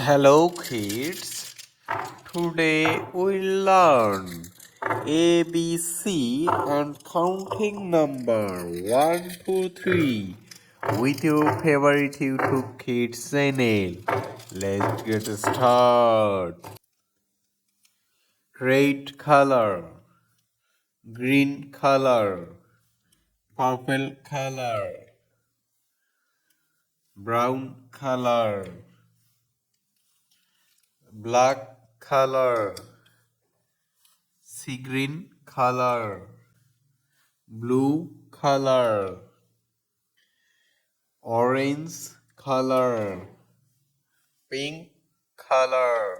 Hello kids, today we'll learn ABC and counting number 1 to 3 with your favorite YouTube Kids channel. Let's get started. Red color, green color, purple color, brown color, black color, sea green color, blue color, orange color, pink color,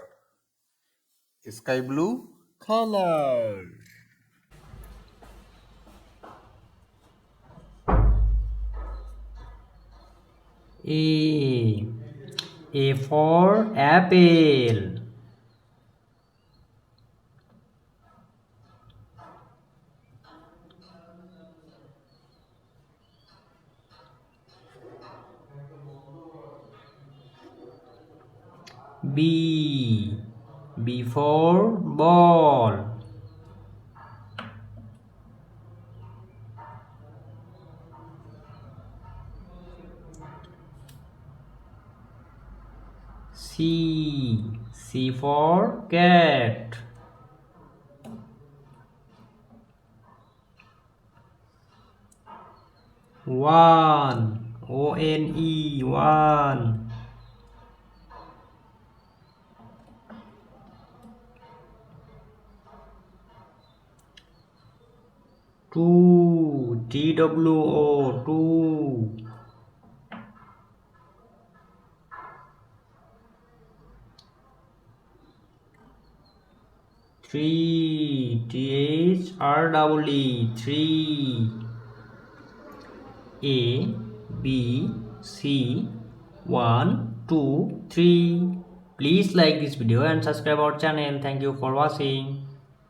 sky blue color. A. A for apple. B. B for ball. C. C for cat. One. O-N-E. One. Two. T-W-O. Two. Three. T-H-R-E-E. Three. A, B, C, 1, 2, 3. Please like this video and subscribe our channel. Thank you for watching.